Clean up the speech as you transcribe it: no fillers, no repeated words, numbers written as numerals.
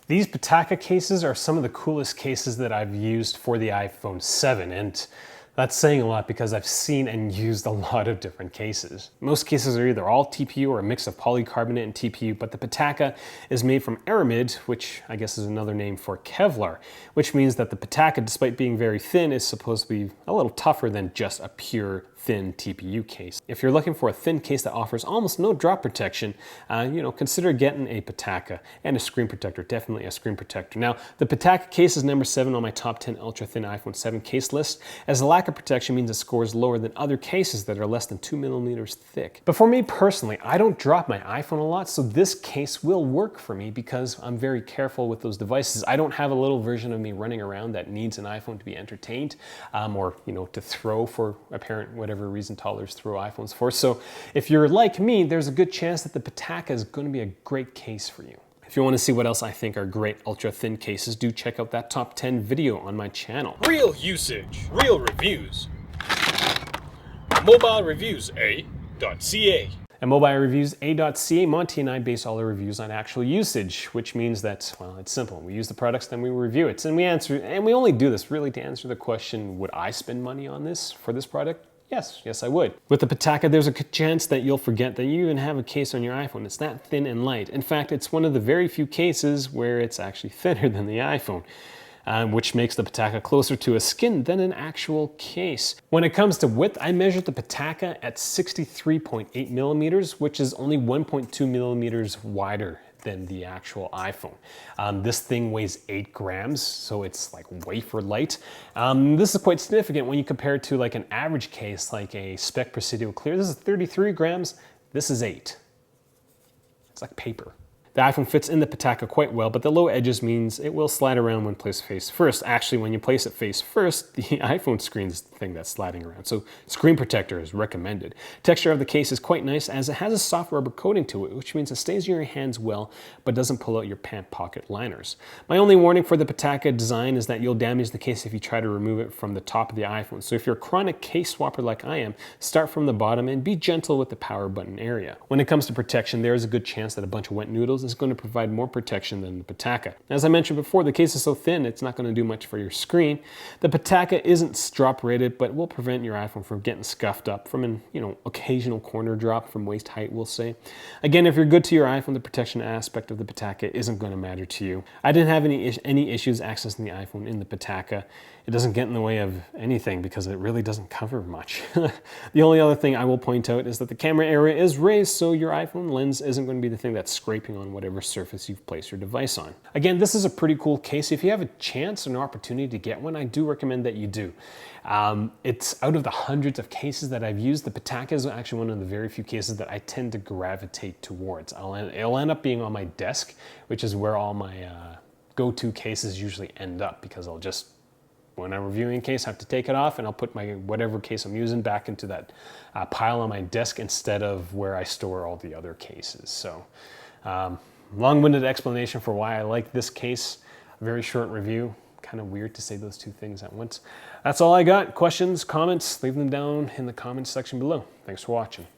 These Pitaka cases are some of the coolest cases that I've used for the iPhone 7, and that's saying a lot because I've seen and used a lot of different cases. Most cases are either all TPU or a mix of polycarbonate and TPU, but the Pitaka is made from Aramid, which I guess is another name for Kevlar, which means that the Pitaka, despite being very thin, is supposed to be a little tougher than just a pure thin TPU case. If you're looking for a thin case that offers almost no drop protection, consider getting a Pitaka and a screen protector, definitely a screen protector. Now, the Pitaka case is number 7 on my top 10 ultra thin iPhone 7 case list, as the lack of protection means it scores lower than other cases that are less than 2 millimeters thick. But for me personally, I don't drop my iPhone a lot, so this case will work for me because I'm very careful with those devices. I don't have a little version of me running around that needs an iPhone to be entertained, or to throw for apparent whatever reason toddlers throw iPhones for. So if you're like me, there's a good chance that the Pitaka is going to be a great case for you. If you want to see what else I think are great ultra thin cases, do check out that top 10 video on my channel. Real usage, real reviews. MobileReviewsA.ca. At MobileReviewsA.ca, Monty and I base all our reviews on actual usage, which means that, well, it's simple. We use the products, then we review it. And we only do this really to answer the question, would I spend money on this for this product? Yes, I would. With the Pitaka, there's a chance that you'll forget that you even have a case on your iPhone. It's that thin and light. In fact, it's one of the very few cases where it's actually thinner than the iPhone, which makes the Pitaka closer to a skin than an actual case. When it comes to width, I measured the Pitaka at 63.8 millimeters, which is only 1.2 millimeters wider than the actual iPhone. This thing weighs 8 grams, so it's like wafer light. This is quite significant when you compare it to like an average case, like a Spec Presidio Clear. This is 33 grams, this is 8. It's like paper. The iPhone fits in the Pitaka quite well, but the low edges means it will slide around when placed face first. Actually, when you place it face first, the iPhone screen is the thing that's sliding around, so screen protector is recommended. Texture of the case is quite nice as it has a soft rubber coating to it, which means it stays in your hands well, but doesn't pull out your pant pocket liners. My only warning for the Pitaka design is that you'll damage the case if you try to remove it from the top of the iPhone. So if you're a chronic case swapper like I am, start from the bottom and be gentle with the power button area. When it comes to protection, there is a good chance that a bunch of wet noodles is going to provide more protection than the Pitaka. As I mentioned before, the case is so thin, it's not going to do much for your screen. The Pitaka isn't drop rated, but will prevent your iPhone from getting scuffed up from an, occasional corner drop from waist height, we'll say. Again, if you're good to your iPhone, the protection aspect of the Pitaka isn't going to matter to you. I didn't have any issues accessing the iPhone in the Pitaka. It doesn't get in the way of anything because it really doesn't cover much. The only other thing I will point out is that the camera area is raised, so your iPhone lens isn't going to be the thing that's scraping on whatever surface you've placed your device on. Again, this is a pretty cool case. If you have a chance or an opportunity to get one, I do recommend that you do. It's out of the hundreds of cases that I've used, the Pitaka is actually one of the very few cases that I tend to gravitate towards. It'll end up being on my desk, which is where all my go-to cases usually end up, because I'll just, when I'm reviewing a case, I have to take it off and I'll put my whatever case I'm using back into that pile on my desk instead of where I store all the other cases. So long-winded explanation for why I like this case. A very short review. Kind of weird to say those two things at once. That's all I got. Questions, comments, leave them down in the comments section below. Thanks for watching.